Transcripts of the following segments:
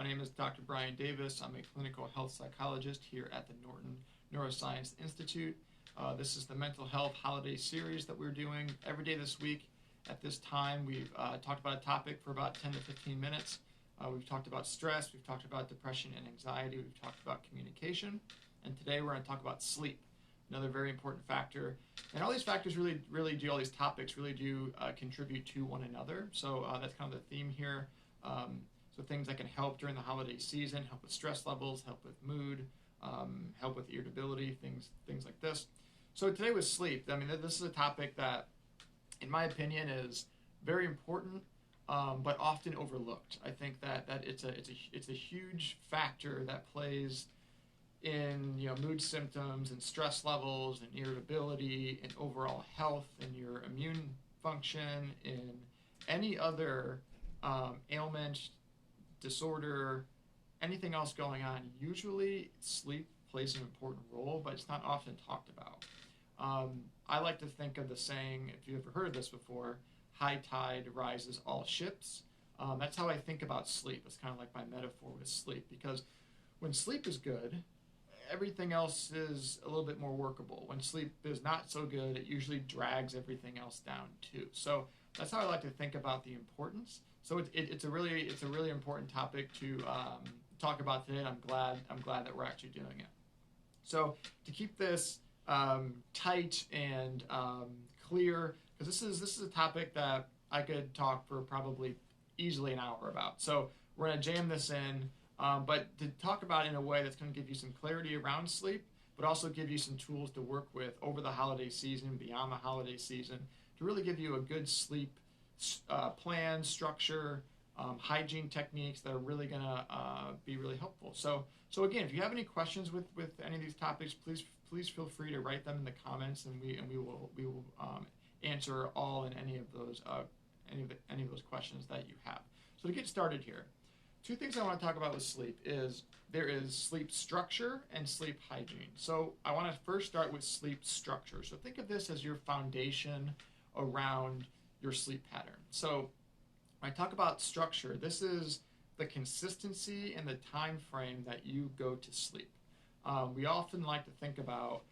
My name is Dr. Bryan Davis. I'm a clinical health psychologist here at the Norton Neuroscience Institute. This is the mental health holiday series that we're doing every day this week. At this time, we've talked about a topic for about 10 to 15 minutes. We've talked about stress, we've talked about depression and anxiety, we've talked about communication, and today we're going to talk about sleep, another very important factor. And all these factors all these topics really do contribute to one another. So that's kind of the theme here. So things that can help during the holiday season, help with stress levels, help with mood, help with irritability, things like this. So today was sleep. I mean, this is a topic that, in my opinion, is very important, but often overlooked. I think that it's a huge factor that plays in mood symptoms and stress levels and irritability and overall health and your immune function, in any other ailment, disorder, anything else going on. Usually sleep plays an important role, but it's not often talked about. I like to think of the saying, if you've ever heard this before, high tide rises all ships. That's how I think about sleep. It's kind of like my metaphor with sleep, because when sleep is good, everything else is a little bit more workable. When sleep is not so good, it usually drags everything else down too. So that's how I like to think about the importance. So it's a really important topic to talk about today, and I'm glad that we're actually doing it. So to keep this tight and clear, because this is a topic that I could talk for probably easily an hour about. So we're going to jam this in, but to talk about it in a way that's going to give you some clarity around sleep, but also give you some tools to work with over the holiday season, beyond the holiday season, to really give you a good sleep plan, structure, hygiene techniques that are really going to be really helpful. So again, if you have any questions with any of these topics, please feel free to write them in the comments, and we will answer all and any of those questions that you have. So to get started here, two things I want to talk about with sleep is there is sleep structure and sleep hygiene. So I want to first start with sleep structure. So think of this as your foundation around your sleep pattern. So when I talk about structure, this is the consistency and the time frame that you go to sleep. We often like to think about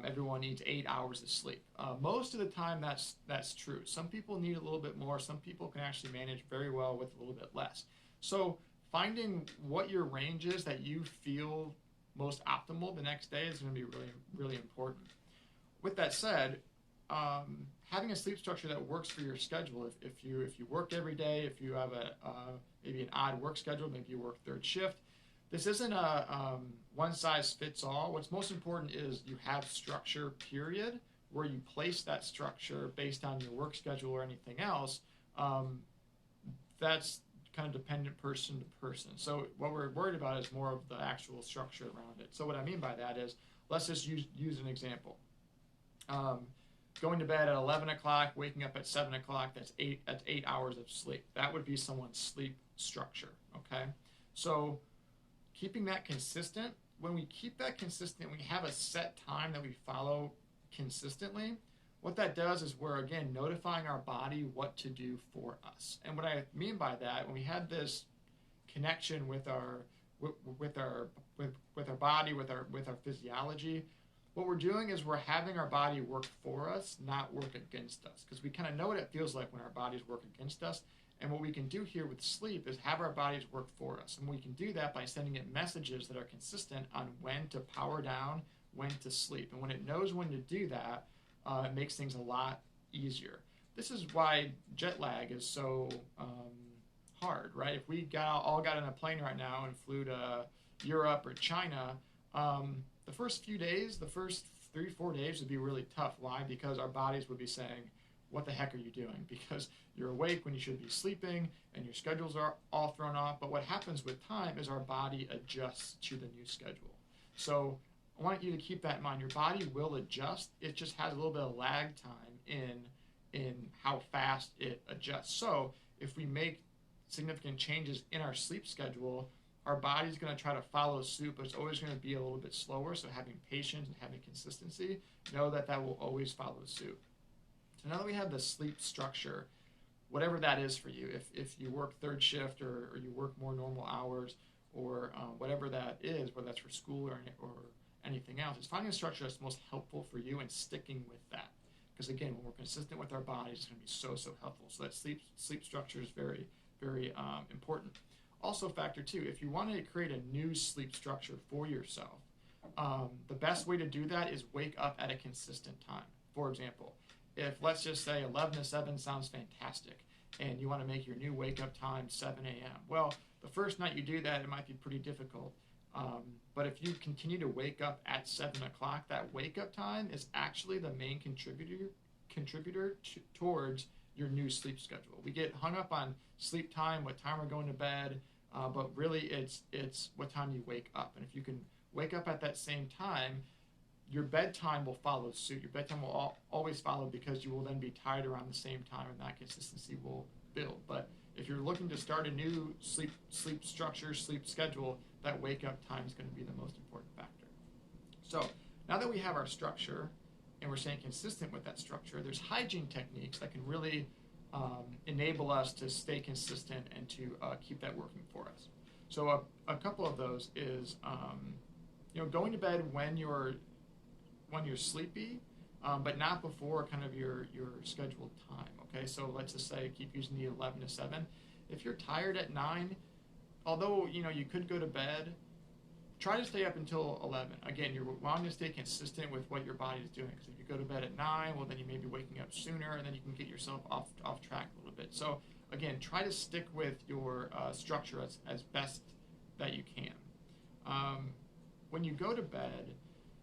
everyone needs 8 hours of sleep. Most of the time that's true. Some people need a little bit more. Some people can actually manage very well with a little bit less. So finding what your range is that you feel most optimal the next day is going to be really, really important. With that said, having a sleep structure that works for your schedule, if you work every day, if you have maybe an odd work schedule, maybe you work third shift, this isn't a one size fits all. What's most important is you have structure, period. Where you place that structure based on your work schedule or anything else, that's kind of dependent person to person. So what we're worried about is more of the actual structure around it. So what I mean by that is, let's just use an example. Going to bed at 11 o'clock, waking up at 7 o'clock, that's 8 hours of sleep. That would be someone's sleep structure, okay? So keeping that consistent, when we keep that consistent, we have a set time that we follow consistently, what that does is we're, again, notifying our body what to do for us. And what I mean by that, when we have this connection with our body, with our physiology, what we're doing is we're having our body work for us, not work against us, because we kind of know what it feels like when our bodies work against us. And what we can do here with sleep is have our bodies work for us. And we can do that by sending it messages that are consistent on when to power down, when to sleep. And when it knows when to do that, it makes things a lot easier. This is why jet lag is so hard, right? If we all got on a plane right now and flew to Europe or China, the first few days, the first 3-4 days would be really tough. Why? Because our bodies would be saying, what the heck are you doing? Because you're awake when you should be sleeping and your schedules are all thrown off. But what happens with time is our body adjusts to the new schedule. So I want you to keep that in mind. Your body will adjust. It just has a little bit of lag time in how fast it adjusts. So if we make significant changes in our sleep schedule, our body's going to try to follow suit, but it's always going to be a little bit slower. So having patience and having consistency, know that will always follow suit. So now that we have the sleep structure, whatever that is for you. If you work third shift or you work more normal hours or whatever that is, whether that's for school or anything else, is finding a structure that's most helpful for you and sticking with that. Because again, when we're consistent with our bodies, it's going to be so helpful. So that sleep structure is very important. Also, factor two, if you want to create a new sleep structure for yourself, the best way to do that is wake up at a consistent time. For example, if let's just say 11 to 7 sounds fantastic, and you want to make your new wake up time 7 a.m. Well, the first night you do that, it might be pretty difficult. But if you continue to wake up at 7 o'clock, that wake up time is actually the main contributor towards your new sleep schedule. We get hung up on sleep time, what time we're going to bed, but really it's what time you wake up. And if you can wake up at that same time, your bedtime will follow suit. Your bedtime will always follow because you will then be tired around the same time, and that consistency will build. But if you're looking to start a new sleep structure, sleep schedule, that wake up time is going to be the most important factor. So now that we have our structure and we're staying consistent with that structure, there's hygiene techniques that can really enable us to stay consistent and to keep that working for us. So a couple of those is going to bed when you're sleepy, but not before kind of your scheduled time. Okay, so let's just say keep using the 11 to 7. If you're tired at 9, although you could go to bed, try to stay up until 11. Again, you're wanting to stay consistent with what your body is doing. Because if you go to bed at 9, well, then you may be waking up sooner, and then you can get yourself off track a little bit. So again, try to stick with your structure as best that you can. When you go to bed,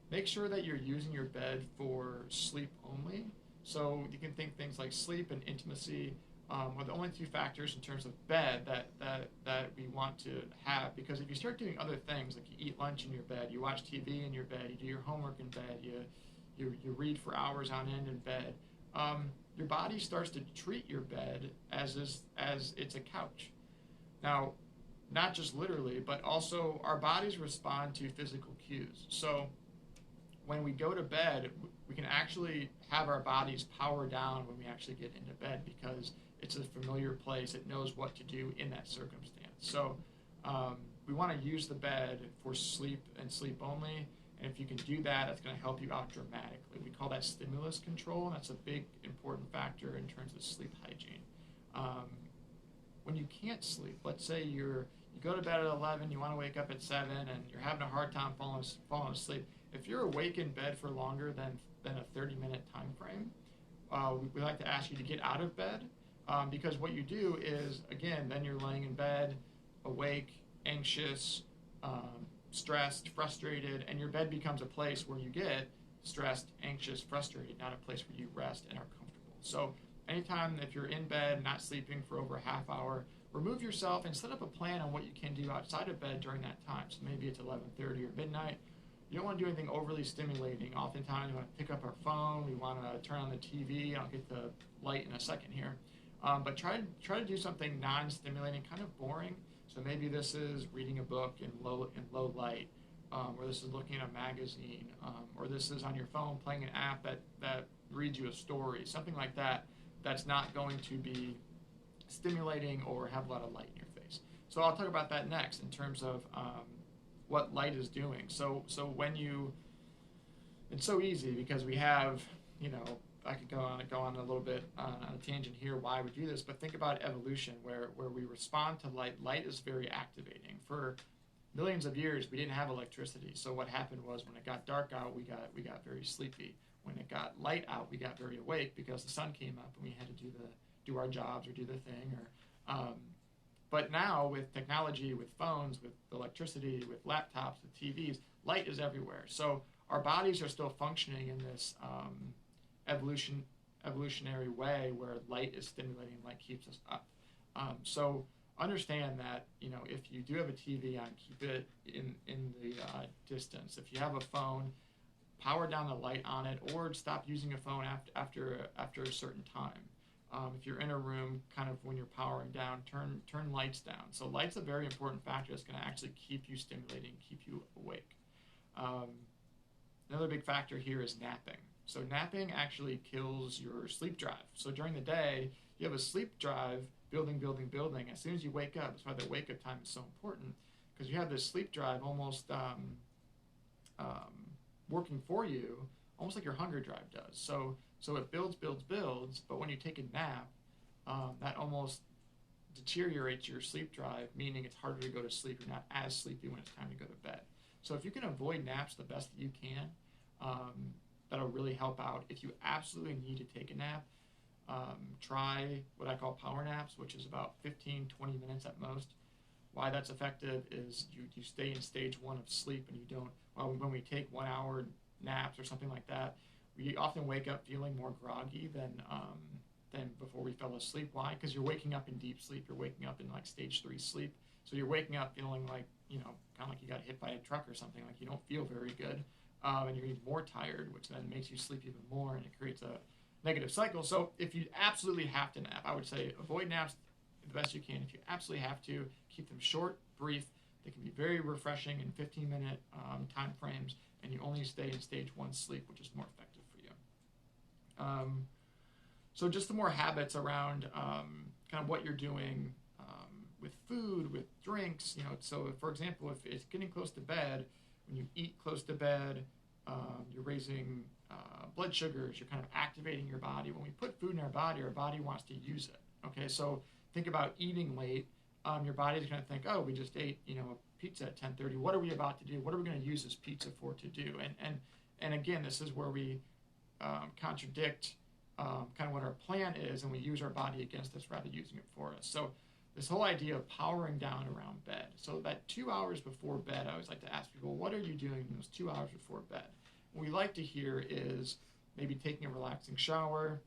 make sure that you're using your bed for sleep only. So you can think things like sleep and intimacy are the only two factors in terms of bed that we want to have. Because if you start doing other things, like you eat lunch in your bed, you watch TV in your bed, you do your homework in bed, you read for hours on end in bed, your body starts to treat your bed as it's a couch. Now, not just literally, but also our bodies respond to physical cues. So when we go to bed, we can actually have our bodies power down when we actually get into bed because it's a familiar place. It knows what to do in that circumstance. So we want to use the bed for sleep and sleep only. And if you can do that, that's going to help you out dramatically. We call that stimulus control, and that's a big important factor in terms of sleep hygiene. When you can't sleep, let's say you go to bed at 11, you want to wake up at 7, and you're having a hard time falling asleep. If you're awake in bed for longer than a 30-minute time frame, we like to ask you to get out of bed because what you do is, again, then you're laying in bed, awake, anxious, stressed, frustrated, and your bed becomes a place where you get stressed, anxious, frustrated, not a place where you rest and are comfortable. So anytime if you're in bed, not sleeping for over a half hour, remove yourself and set up a plan on what you can do outside of bed during that time. So maybe it's 11:30 or midnight. You don't want to do anything overly stimulating. Oftentimes we want to pick up our phone, we want to turn on the TV. I'll get the light in a second here. But try to do something non-stimulating, kind of boring. So maybe this is reading a book in low light, or this is looking at a magazine, or this is on your phone playing an app that reads you a story, something like that. That's not going to be stimulating or have a lot of light in your face. So I'll talk about that next in terms of what light is doing. So when it's so easy because we have, I could go on a little bit on a tangent here why we do this, but think about evolution where we respond to light. Light is very activating. For millions of years, we didn't have electricity. So what happened was when it got dark out, we got very sleepy. When it got light out, we got very awake because the sun came up and we had to do our jobs or do the thing. But now with technology, with phones, with electricity, with laptops, with TVs, light is everywhere. So our bodies are still functioning in this evolutionary way where light is stimulating, light keeps us up. So understand that if you do have a TV on, keep it in the distance. If you have a phone, power down the light on it, or stop using a phone after a certain time. If you're in a room, kind of when you're powering down, turn lights down. So light's a very important factor that's going to actually keep you stimulating, keep you awake. Another big factor here is napping. So napping actually kills your sleep drive. So during the day, you have a sleep drive building, building, building. As soon as you wake up, that's why the wake up time is so important, because you have this sleep drive almost working for you, almost like your hunger drive does. So it builds, builds, builds, but when you take a nap, that almost deteriorates your sleep drive, meaning it's harder to go to sleep. You're not as sleepy when it's time to go to bed. So if you can avoid naps the best that you can, that'll really help out. If you absolutely need to take a nap, try what I call power naps, which is about 15, 20 minutes at most. Why that's effective is you stay in stage 1 of sleep, and you don't, well, when we take 1 hour naps or something like that, we often wake up feeling more groggy than before we fell asleep. Why? Because you're waking up in deep sleep. You're waking up in like stage 3 sleep. So you're waking up feeling like, kind of like you got hit by a truck or something, like you don't feel very good. And you're even more tired, which then makes you sleep even more, and it creates a negative cycle. So if you absolutely have to nap, I would say avoid naps the best you can. If you absolutely have to, keep them short, brief. They can be very refreshing in 15-minute time frames, and you only stay in stage 1 sleep, which is more effective for you. So just the more habits around kind of what you're doing with food, with drinks. So for example, if it's getting close to bed, when you eat close to bed, you're raising blood sugars, you're kind of activating your body. When we put food in our body wants to use it. Okay, so think about eating late. Your body's going to think, oh, we just ate, a pizza at 10:30. What are we about to do? What are we going to use this pizza for to do? And again, this is where we contradict kind of what our plan is, and we use our body against us rather than using it for us. So this whole idea of powering down around bed. So that 2 hours before bed, I always like to ask people, what are you doing in those 2 hours before bed? What we like to hear is maybe taking a relaxing shower,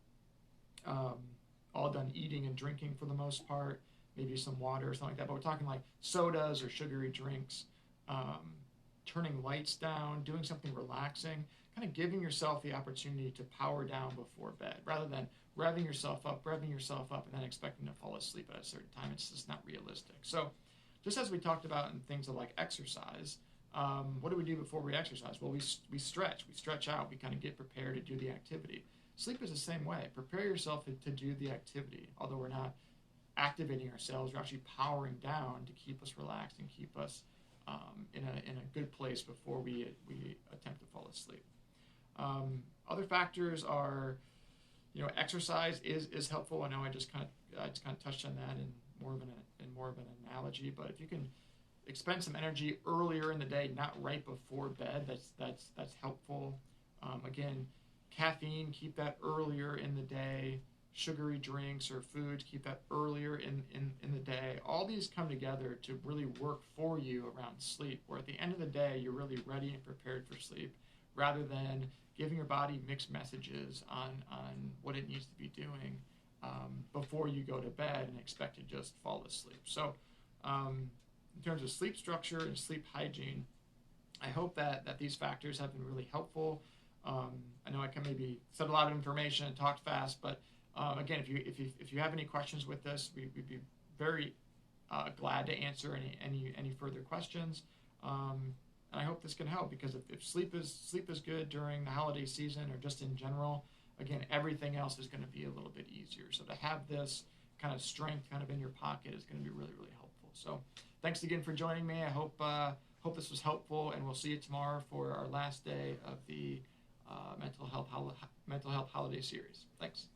all done eating and drinking for the most part, maybe some water or something like that. But we're talking like sodas or sugary drinks, turning lights down, doing something relaxing, kind of giving yourself the opportunity to power down before bed, rather than revving yourself up, and then expecting to fall asleep at a certain time. It's just not realistic. So just as we talked about in things like exercise, what do we do before we exercise? Well, we stretch out, we kind of get prepared to do the activity. Sleep is the same way. Prepare yourself to do the activity. Although we're not activating ourselves, we're actually powering down to keep us relaxed and keep us in a good place before we attempt to fall asleep. Other factors are, exercise is helpful. I know I just kind of touched on that in more of an analogy, but if you can expend some energy earlier in the day, not right before bed, that's helpful. Again, caffeine, keep that earlier in the day. Sugary drinks or foods, keep that earlier in the day. All these come together to really work for you around sleep, where at the end of the day, you're really ready and prepared for sleep, rather than giving your body mixed messages on what it needs to be doing before you go to bed and expect to just fall asleep. So in terms of sleep structure and sleep hygiene, I hope that these factors have been really helpful. I know I can maybe said a lot of information and talked fast, but again, if you have any questions with this, we'd be very glad to answer any further questions. And I hope this can help, because if sleep is good during the holiday season or just in general, again, everything else is going to be a little bit easier. So to have this kind of strength kind of in your pocket is going to be really, really helpful. So thanks again for joining me. I hope this was helpful, and we'll see you tomorrow for our last day of the mental health holiday series. Thanks.